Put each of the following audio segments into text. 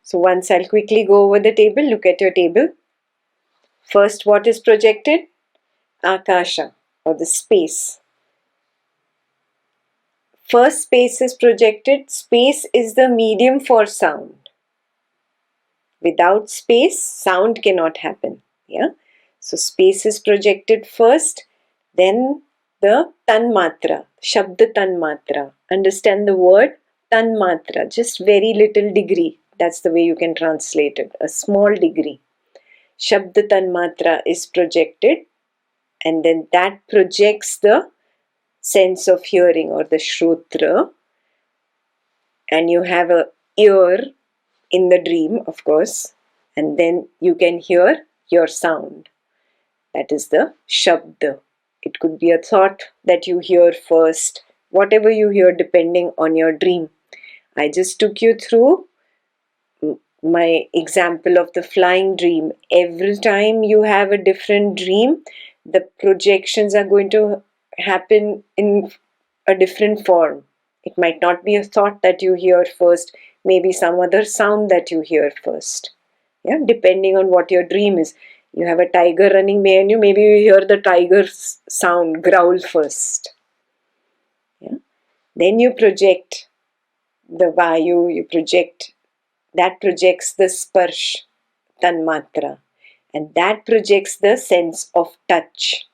So once I'll quickly go over the table. Look at your table. First, what is projected? Akasha, or the space. First, space is projected. Space is the medium for sound. Without space, sound cannot happen. Yeah. So space is projected first, then the tanmatra, shabda tanmatra. Understand the word tanmatra, just very little degree. That's the way you can translate it, a small degree. Shabda tanmatra is projected, and then that projects the sense of hearing, or the shrotra, and you have a ear in the dream, of course, and then you can hear your sound. That is the shabda. It could be a thought that you hear first, whatever you hear depending on your dream. I just took you through my example of the flying dream. Every time you have a different dream, the projections are going to happen in a different form. It might not be a thought that you hear first, maybe some other sound that you hear first. Yeah, depending on what your dream is. You have a tiger running behind you, maybe you hear the tiger's sound, growl first. Yeah. Then you project the vayu, that projects the sparsh, tanmatra, and that projects the sense of touch.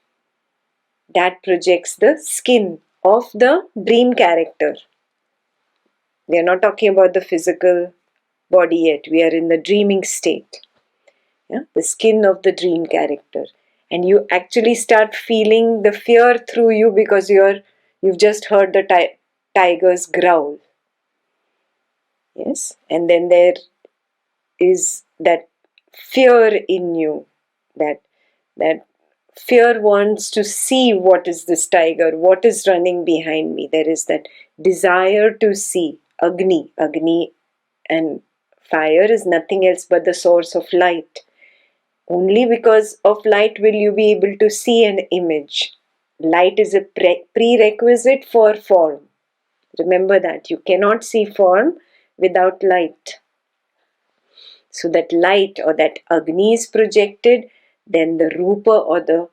That projects the skin of the dream character. We are not talking about the physical body yet. We are in the dreaming state. Yeah? The skin of the dream character. And you actually start feeling the fear through you because you've just heard the tiger's growl. Yes? And then there is that fear in you. That fear wants to see what is this tiger, what is running behind me. There is that desire to see. Agni and fire is nothing else but the source of light. Only because of light will you be able to see an image. Light is a prerequisite for form. Remember that. You cannot see form without light. So that light or that Agni is projected, then the Rupa or the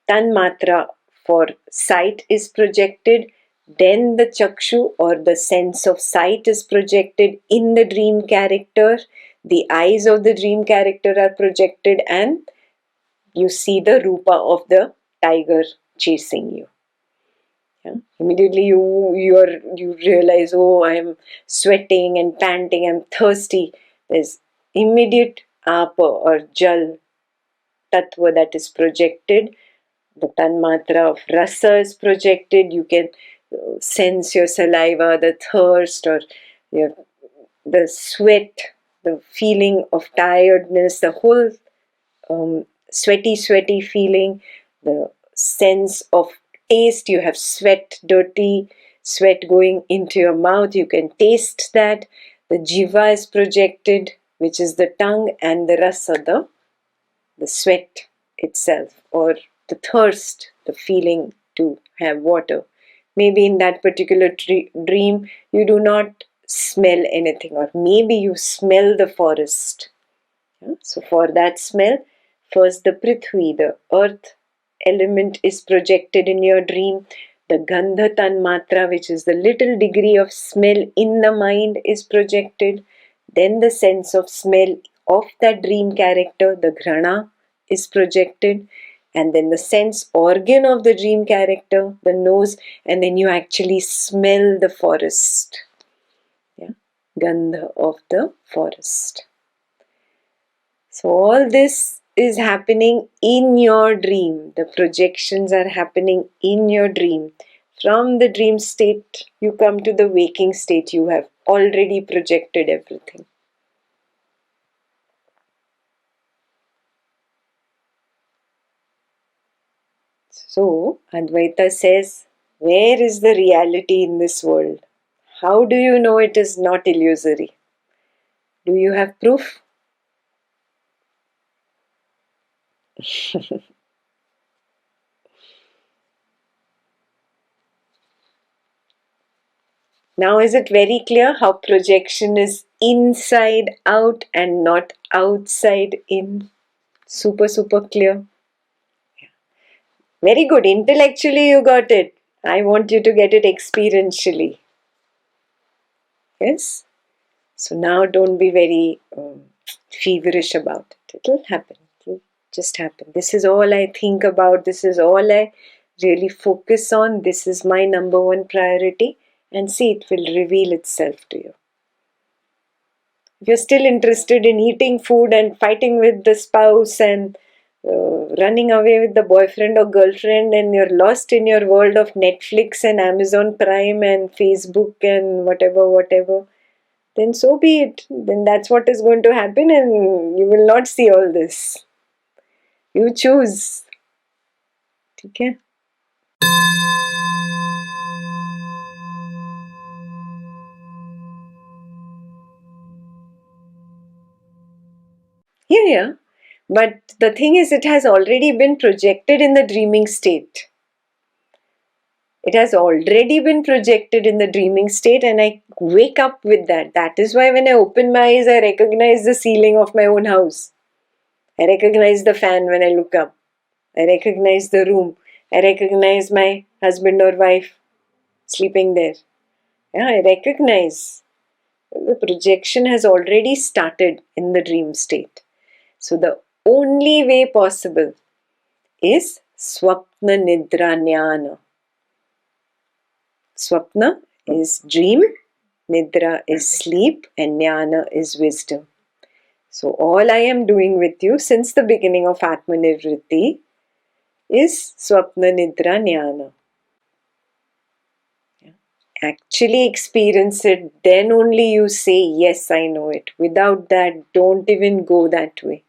Tanmatra for sight is projected, then the Chakshu or the sense of sight is projected in the dream character, the eyes of the dream character are projected, and you see the Rupa of the tiger chasing you. Yeah? Immediately you realize, oh, I'm sweating and panting, I'm thirsty. There's immediate apa or jal tattva that is projected. The tanmatra of rasa is projected. You can sense your saliva, the thirst, or the sweat, the feeling of tiredness, the whole sweaty feeling, the sense of taste. You have sweat, dirty sweat going into your mouth. You can taste that. The jiva is projected, which is the tongue, and the rasa, the sweat itself, or the thirst, the feeling to have water. Maybe in that particular dream you do not smell anything, or maybe you smell the forest. Yeah? So for that smell, first the prithvi, the earth element, is projected in your dream. The gandha tanmatra, which is the little degree of smell in the mind, is projected. Then the sense of smell of that dream character, the ghrana, is projected. And then the sense organ of the dream character, the nose, and then you actually smell the forest. Yeah? Gandha of the forest. So all this is happening in your dream. The projections are happening in your dream. From the dream state, you come to the waking state. You have already projected everything. So, Advaita says, where is the reality in this world? How do you know it is not illusory? Do you have proof? Now is it very clear how projection is inside out and not outside in? Super, super clear. Very good. Intellectually you got it. I want you to get it experientially. Yes? So now don't be very feverish about it. It'll happen. It'll just happen. This is all I think about. This is all I really focus on. This is my number one priority. And see, it will reveal itself to you. If you're still interested in eating food and fighting with the spouse and running away with the boyfriend or girlfriend, and you're lost in your world of Netflix and Amazon Prime and Facebook and whatever, then so be it. Then that's what is going to happen, and you will not see all this. You choose. Okay? Yeah. But the thing is, it has already been projected in the dreaming state. It has already been projected in the dreaming state, and I wake up with that. That is why when I open my eyes, I recognize the ceiling of my own house. I recognize the fan when I look up. I recognize the room. I recognize my husband or wife sleeping there. Yeah, I recognize. The projection has already started in the dream state. So the only way possible is Swapna Nidra Jnana. Swapna is dream, Nidra is sleep, and Jnana is wisdom. So all I am doing with you since the beginning of Atma Nirvriti is Swapna Nidra Jnana. Actually experience it, then only you say, yes, I know it. Without that, don't even go that way.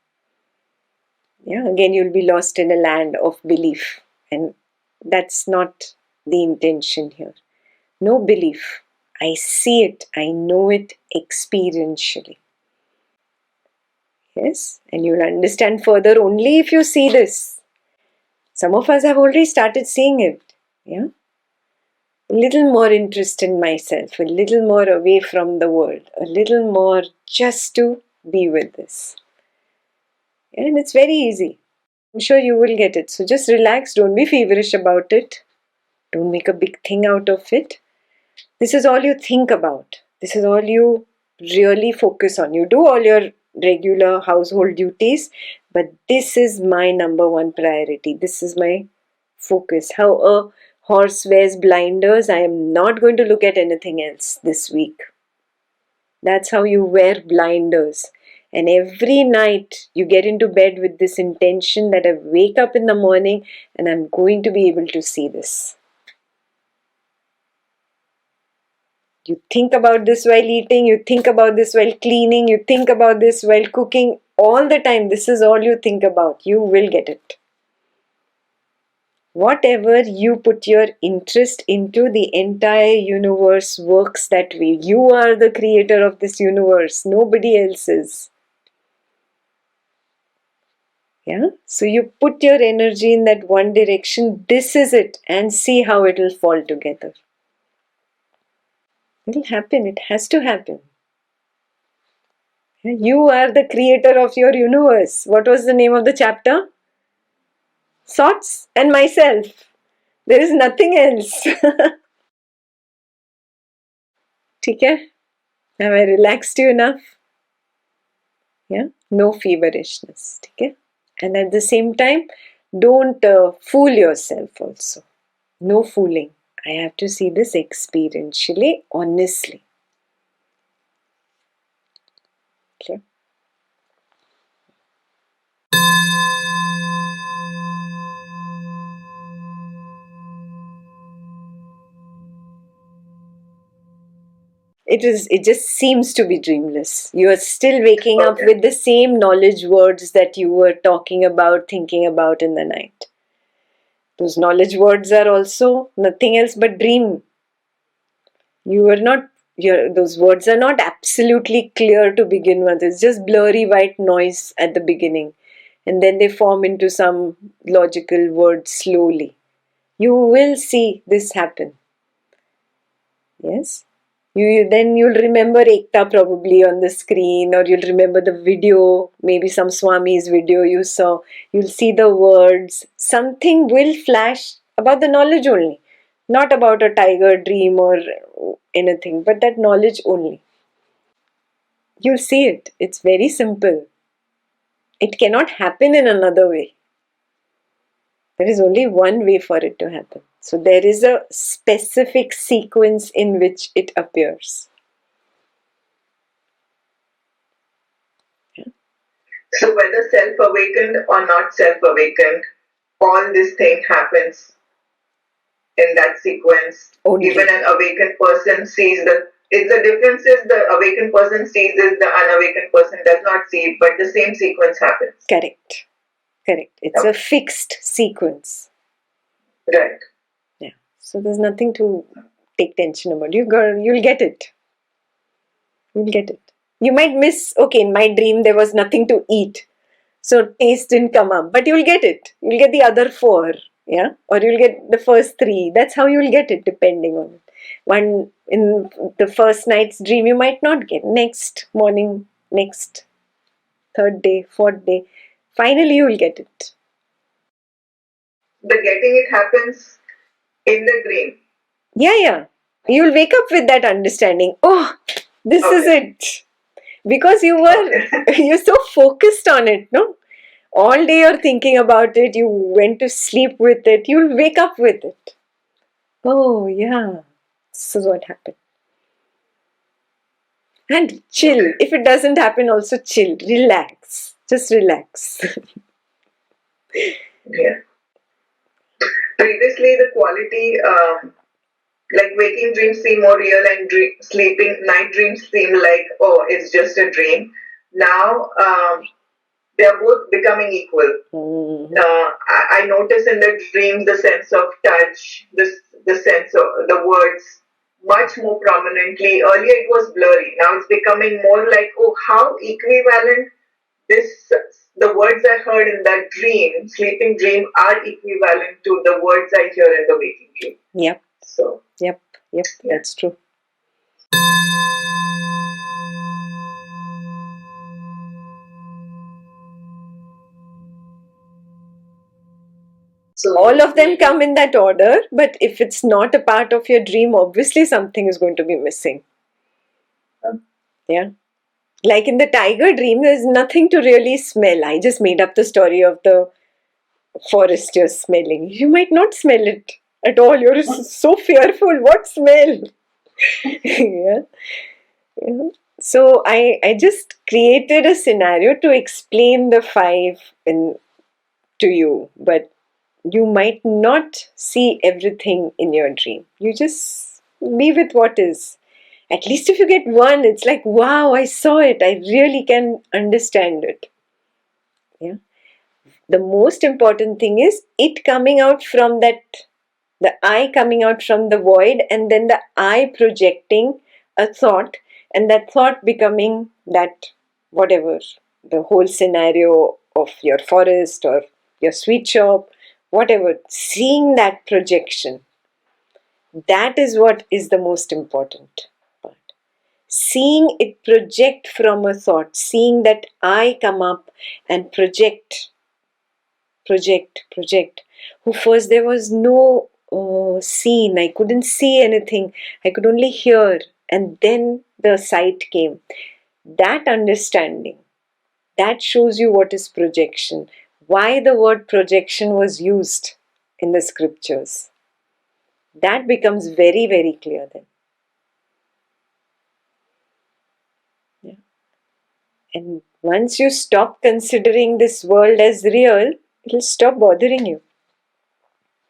Yeah, again, you'll be lost in a land of belief, and that's not the intention here. No belief. I see it, I know it experientially. Yes, and you'll understand further only if you see this. Some of us have already started seeing it. Yeah. A little more interest in myself, a little more away from the world, a little more just to be with this. And it's very easy. I'm sure you will get it. So just relax, don't be feverish about it. Don't make a big thing out of it. This is all you think about. This is all you really focus on. You do all your regular household duties, but this is my number one priority. This is my focus. How a horse wears blinders, I am not going to look at anything else this week. That's how you wear blinders. And every night you get into bed with this intention that I wake up in the morning and I'm going to be able to see this. You think about this while eating, you think about this while cleaning, you think about this while cooking. All the time, this is all you think about. You will get it. Whatever you put your interest into, the entire universe works that way. You are the creator of this universe. Nobody else is. Yeah? So you put your energy in that one direction. This is it. And see how it will fall together. It will happen. It has to happen. You are the creator of your universe. What was the name of the chapter? Thoughts and myself. There is nothing else. Okay? Have I relaxed you enough? Yeah? No feverishness. Okay? And at the same time, don't fool yourself also. No fooling. I have to see this experientially, honestly. Okay? It just seems to be dreamless. You are still waking up with the same knowledge words that you were talking about, thinking about in the night. Those knowledge words are also nothing else but dream. Those words are not absolutely clear to begin with. It's just blurry white noise at the beginning. And then they form into some logical words slowly. You will see this happen. Yes? Then you'll remember Ekta probably on the screen, or you'll remember the video, maybe some Swami's video you saw. You'll see the words. Something will flash about the knowledge only, not about a tiger dream or anything, but that knowledge only. You'll see it. It's very simple. It cannot happen in another way. There is only one way for it to happen. So there is a specific sequence in which it appears. So whether self-awakened or not self-awakened, all this thing happens in that sequence. Only. Even an awakened person sees the difference is the awakened person sees is the unawakened person does not see it, but the same sequence happens. Correct. It's a fixed sequence. Right. Yeah. So there's nothing to take tension about. You'll get it. You might miss, okay, in my dream there was nothing to eat, so taste didn't come up, but you'll get it. You'll get the other 4, yeah? Or you'll get the first 3. That's how you'll get it, depending on it. One, in the first night's dream, you might not get. Next morning, next, 3rd day, 4th day, finally you'll get it. The getting it happens in the dream. Yeah. You'll wake up with that understanding. Oh, this is it. Because you're so focused on it, no? All day you're thinking about it, you went to sleep with it, you'll wake up with it. Oh, yeah. This is what happened. And chill. If it doesn't happen, also chill. Relax. Just relax. Yeah. Previously, the quality, like waking dreams seem more real and sleeping night dreams seem like, oh, it's just a dream. Now, they are both becoming equal. I notice in the dreams the sense of touch, the sense of the words much more prominently. Earlier it was blurry. Now it's becoming more like, oh, how equivalent the words I heard in that dream, sleeping dream, are equivalent to the words I hear in the waking dream. Yep. So. Yep. That's true. So all of them come in that order, but if it's not a part of your dream, obviously something is going to be missing. Yeah. Like in the tiger dream, there's nothing to really smell. I just made up the story of the forest you're smelling. You might not smell it at all. You're so fearful. What smell? Yeah. So I just created a scenario to explain the 5 to you, but you might not see everything in your dream. You just be with what is. At least if you get 1, it's like, wow, I saw it. I really can understand it. Yeah. The most important thing is it coming out from that, the I coming out from the void, and then the I projecting a thought, and that thought becoming that whatever, the whole scenario of your forest or your sweet shop, whatever, seeing that projection, that is what is the most important part. Seeing it project from a thought, seeing that I come up and project. Who first there was no scene, I couldn't see anything, I could only hear, and then the sight came. That understanding, that shows you what is projection, why the word projection was used in the scriptures. That becomes very, very clear then. Yeah. And once you stop considering this world as real, it will stop bothering you.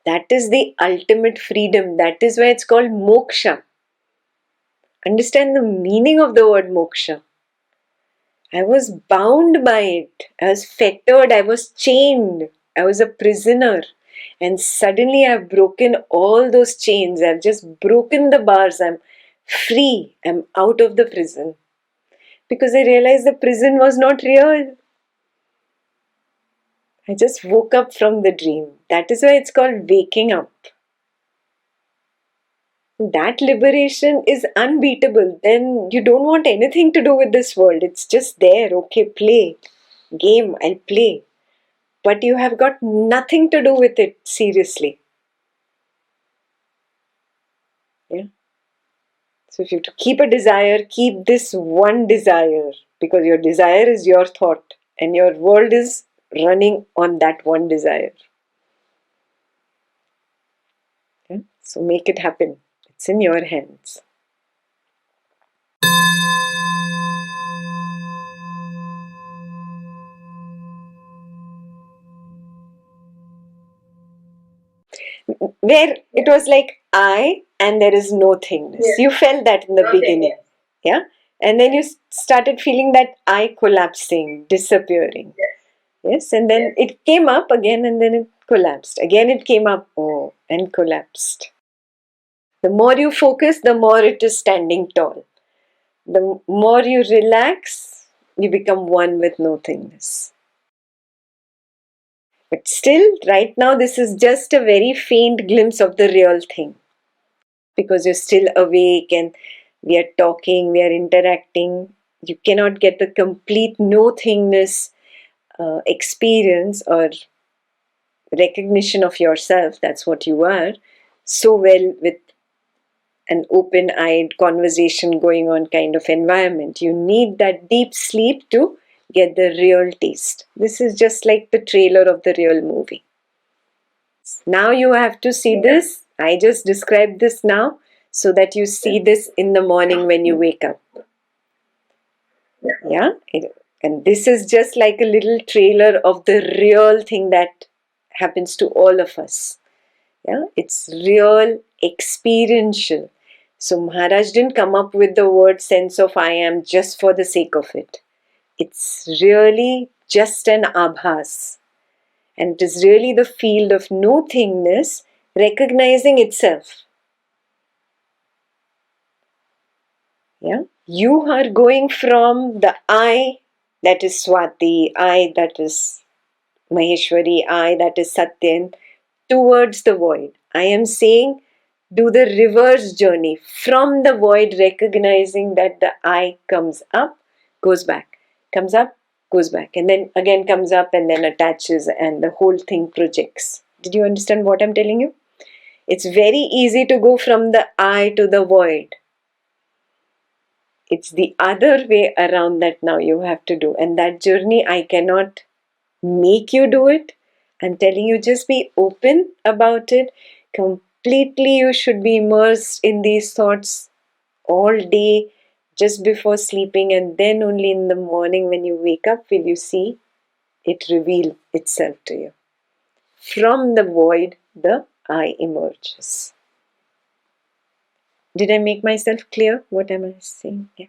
That is the ultimate freedom. That is why it's called moksha. Understand the meaning of the word moksha. I was bound by it. I was fettered. I was chained. I was a prisoner. And suddenly I've broken all those chains. I've just broken the bars. I'm free. I'm out of the prison. Because I realized the prison was not real. I just woke up from the dream. That is why it's called waking up. that liberation is unbeatable. Then you don't want anything to do with this world. It's just there. Okay, play. Game, I'll play. But you have got nothing to do with it, seriously. Yeah. So if you have to keep a desire, keep this one desire, because your desire is your thought and your world is running on that one desire. Yeah? So make it happen. It's in your hands. Where it was like I and there is no thingness. Yes. You felt that in the Nothing, beginning. yes. Yeah? And then you started feeling that I collapsing, disappearing. Yes. Yes, and then it came up again and then it collapsed. Again it came up, oh, and collapsed. The more you focus, the more it is standing tall. The more you relax, you become one with nothingness. But still, right now, this is just a very faint glimpse of the real thing. Because you're still awake and we are talking, we are interacting. You cannot get the complete nothingness experience or recognition of yourself, that's what you are, so well with an open-eyed conversation going on kind of environment. You need that deep sleep to get the real taste. This is just like the trailer of the real movie. Now you have to see this. I just described this now so that you see this in the morning when you wake up. Yeah? And this is just like a little trailer of the real thing that happens to all of us. Yeah? It's real, experiential. So Maharaj didn't come up with the word sense of I am just for the sake of it. It's really just an abhas. And it is really the field of nothingness recognizing itself. Yeah? You are going from the I that is Swati, I that is Maheshwari, I that is Satyan, towards the void. I am saying do the reverse journey from the void, recognizing that the I comes up, goes back, comes up, goes back, and then again comes up and then attaches and the whole thing projects. Did you understand what I'm telling you? It's very easy to go from the I to the void. It's the other way around that now you have to do. And that journey, I cannot make you do it. I'm telling you, just be open about it. Completely, you should be immersed in these thoughts all day just before sleeping, and then only in the morning when you wake up will you see it reveal itself to you. From the void, the I emerges. Did I make myself clear? What am I saying? Yeah.